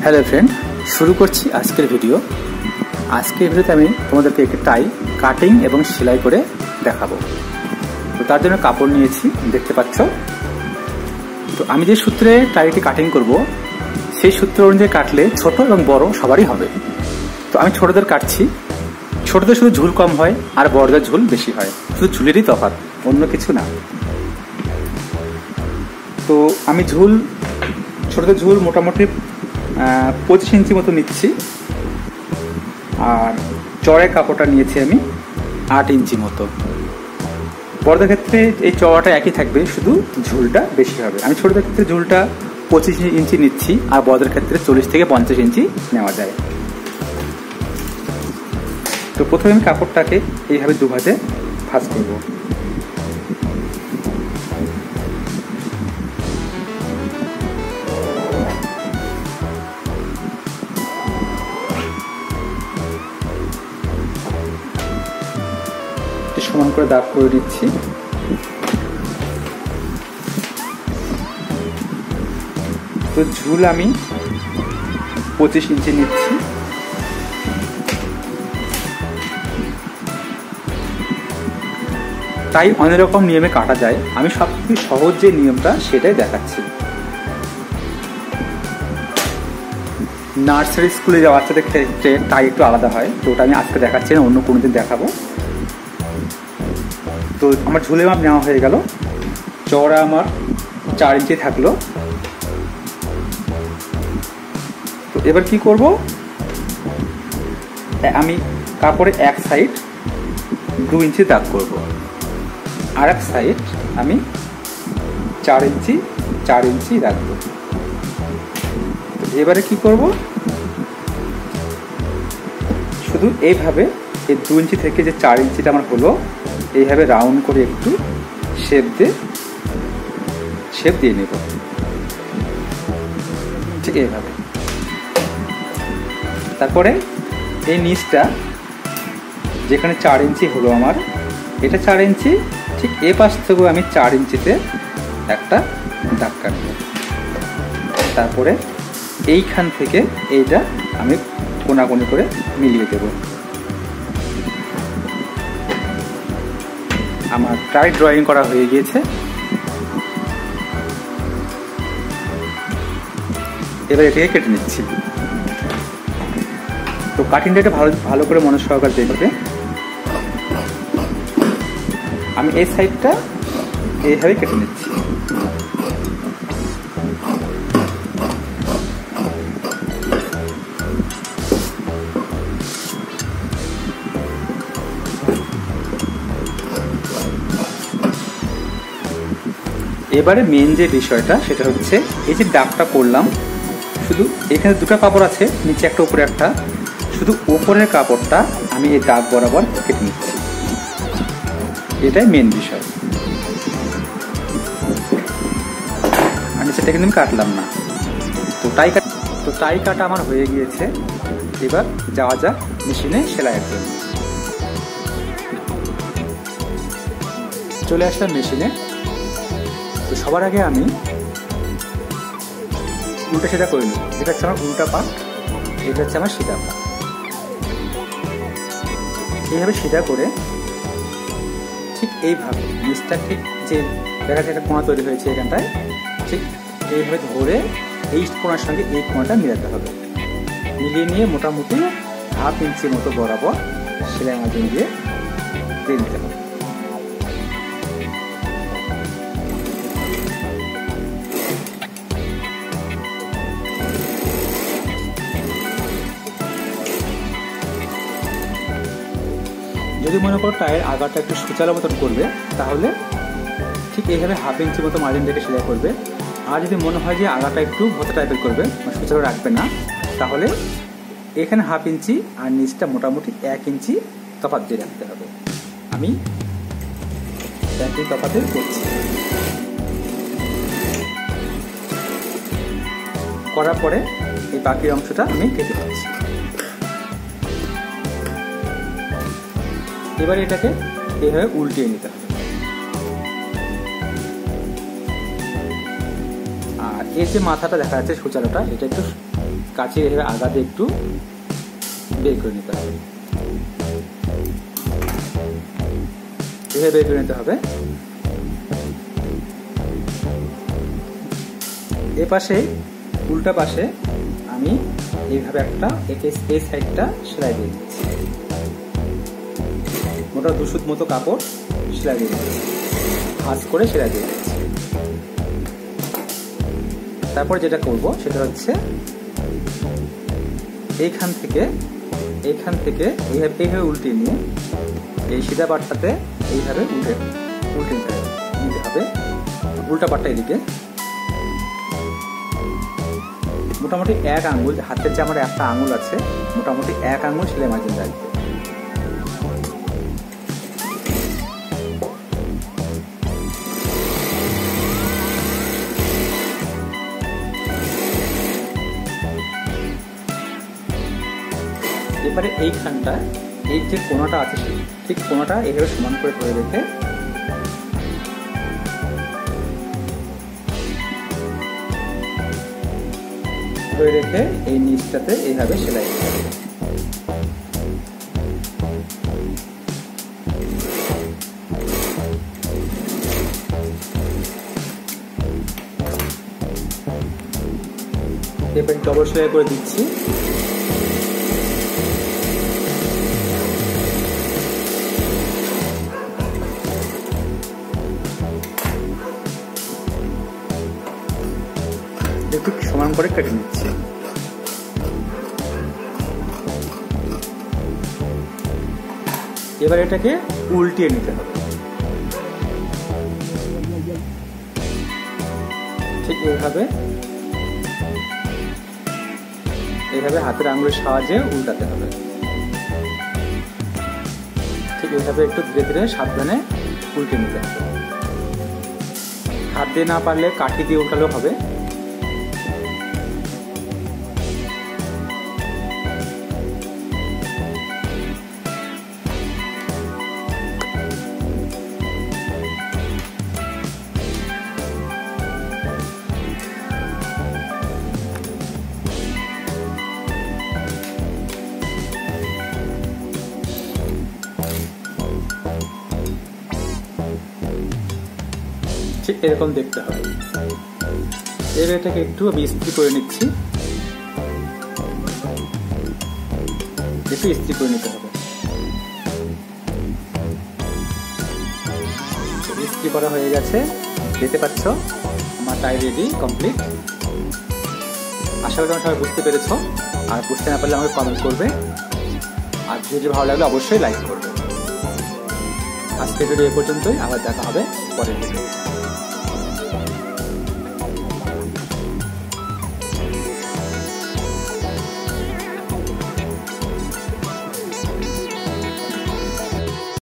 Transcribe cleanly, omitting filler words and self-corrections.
Hello friend, শুরু করছি আজকের ভিডিও। আজকের ভিডিওতে আমি তোমাদেরকে একটি টাই কাটিং এবং সেলাই করে দেখাবো। তো তার জন্য কাপড় নিয়েছি, দেখতে পাচ্ছ। তো আমি যে সূত্রে টাইটি কাটিং করব সেই সূত্র অনুযায়ী কাটলে ছোট এবং বড় সবারই হবে। তো আমি ছোটদের কাটছি। ছোটদের শুধু ঝুল কম হয় আর বড়দের ঝুল বেশি হয়, শুধু ঝুলেরই তফাৎ, অন্য কিছু না। তো আমি ছোটদের ঝুল মোটামুটি 25 ইঞ্চি মতো নিচ্ছি, আর চড়াই কাপড়টা নিয়েছি আমি 8 ইঞ্চি মতো। বড়দের ক্ষেত্রে এই চওড়াটা একই থাকবে, শুধু ঝুলটা বেশি হবে। আমি ছোটদের ক্ষেত্রে ঝুলটা 25 ইঞ্চি নিচ্ছি, আর বড়দের ক্ষেত্রে 40 থেকে 50 ইঞ্চি নেওয়া যায়। তো প্রথমে আমি কাপড়টাকে এইভাবে দুভাজে ভাঁজ করব। সমান করে দাগ করে দিচ্ছি। তো ঝুল আমি 25 ইঞ্চি নিচ্ছি। তাই অনেক রকম নিয়মে কাটা যায়, আমি সবথেকে সহজ যে নিয়মটা সেটাই দেখাচ্ছি। নার্সারি স্কুলে যাওয়া বাচ্চাদের ক্ষেত্রে তাই একটু আলাদা হয়, তো ওটা আমি আজকে দেখাচ্ছি না, অন্য কোনো দিন দেখাবো। তো আমার ঝুলের মাপ নেওয়া হয়ে গেল। চওড়া আমার 4 ইঞ্চি থাকলো। তো এবার কি করব, আমি কাপড়ে এক সাইড 2 ইঞ্চি দাগ করব, আর এক সাইড আমি 4 ইঞ্চি রাখবো। তো এবারে কি করব, শুধু এইভাবে এই 2 ইঞ্চি থেকে যে 4 ইঞ্চিটা আমার হলো, এইভাবে রাউন্ড করে একটু শেপ দিয়ে নেব, ঠিক এইভাবে। তারপরে এই নিচটা যেখানে 4 ইঞ্চি হলো আমার, এটা 4 ইঞ্চি, ঠিক এ পাশ থেকেও আমি 4 ইঞ্চিতে একটা দাগ কাটবো। তারপরে এইখান থেকে এইটা আমি কোনাকুনি করে মিলিয়ে দেব। আমার প্রায় ড্রয়িং করা হয়ে গিয়েছে। এবার এটাকে কেটে নিচ্ছি। তো কাটিংটা এটা ভালো করে মনে সহকারে দেখবে। আমি এই সাইডটা এইভাবে কেটে নিচ্ছি। এবারে মেন যে বিষয়টা সেটা হচ্ছে, এই যে দাগটা করলাম, শুধু এখানে দুটো কাপড় আছে, নিচে একটা উপরে একটা, শুধু উপরের কাপড়টা আমি এই দাগ বরাবর কেটে নিচ্ছি। এটাই মেন বিষয়। আর নিচেটা কিন্তু আমি কাটলাম না। তো টাই কাটা আমার হয়ে গিয়েছে। এবার যাওয়া যাক মেশিনে সেলাইয়ের জন্য। চলে আসলাম মেশিনে। তো সবার আগে আমি উল্টা সিধা করে নিই। যেটা হচ্ছে আমার উল্টা পা, এটা হচ্ছে আমার সিধা পা। এইভাবে সিধা করে ঠিক এইভাবে নিচটা, ঠিক যে জায়গাটা একটা কোণা তৈরি হয়েছে এখানটায়, ঠিক এইভাবে ধরে এই কোণার সঙ্গে এই কোণাটা মিলাতে হবে। মিলিয়ে নিয়ে মোটামুটি 1/2 ইঞ্চি মতো বরাবর সেলাই মার্জিন দিয়ে নিতে হবে। যদি মনে করো টায়ের আগাটা একটু সুচালো মতন করবে, তাহলে ঠিক এইভাবে 1/2 ইঞ্চি মতো মার্জিন রেখে সেলাই করবে। আর যদি মনে হয় যে আগাটা একটু ভোতা টাইপের করবে, সুচালো রাখবে না, তাহলে এখানে 1/2 ইঞ্চি আর নিচটা মোটামুটি 1 ইঞ্চি তফাৎ দিয়ে রাখতে হবে। আমি 1 ইঞ্চি তফাতে করছি। করার পরে এই বাকি অংশটা আমি কেটে দিচ্ছি। এবার এটাকে এইভাবে উল্টিয়ে নিতে হবে। আর এর যে মাথাটা দেখা যাচ্ছে সূচালোটা, এটা একটু কাছে এভাবে আগাতে একটু বের করে নিতে হবে, এভাবে বের করে নিতে হবে। এ পাশে উল্টা পাশে আমি এইভাবে একটা এই সাইডটা সেলাই দিয়ে দিচ্ছি, মোটা 2 সুত মতো কাপড় সেলাই দিয়ে দিচ্ছি, ভাঁজ করে সেলাই দিয়ে দিচ্ছি। তারপর যেটা করব সেটা হচ্ছে এইখান থেকে এইভাবে উল্টে নিয়ে এই সিধা পাটটাতে এইভাবে উল্টে নিতে হবে, উল্টা পাটটা এদিকে মোটামুটি 1 আঙ্গুল, হাতের যে আমার একটা আঙ্গুল আছে মোটামুটি 1 আঙ্গুল সেলাই মার্জিন রাখবে। এবারে এইখানটা এই যে কোণাটা আছে ঠিক কোণাটা এইভাবে সমান করে ধরে রেখে এই নিচটাতে এইভাবে সেলাই করতে হবে। এবার ডবল সেলাই করে দিচ্ছি। একটু সমান করে কেটে নিচ্ছি। এবার এটাকে উল্টিয়ে নিতে হবে, ঠিক এইভাবে হাতের আঙুলের সাহায্যে উল্টাতে হবে। ঠিক এইভাবে একটু ধীরে ধীরে সাবধানে উল্টে নিতে হবে। হাত দিয়ে না পারলে কাঠি দিয়ে উল্টালেও হবে। ঠিক এরকম দেখতে হবে। এবার এটাকে একটু আমি ইস্ত্রি করে নিচ্ছি, একটু ইস্ত্রি করে নিতে হবে। ইস্ত্রি করা হয়ে গেছে, দেখতে পাচ্ছ আমার টাই রেডি কমপ্লিট। আশা করি সবাই বুঝতে পেরেছ, আর বুঝতে না পারলে আমাকে কমেন্ট করবে, আর ভিডিও ভালো লাগলে অবশ্যই লাইক করবে। আজকের ভিডিও এ পর্যন্তই, আবার দেখা হবে পরের ভিডিও।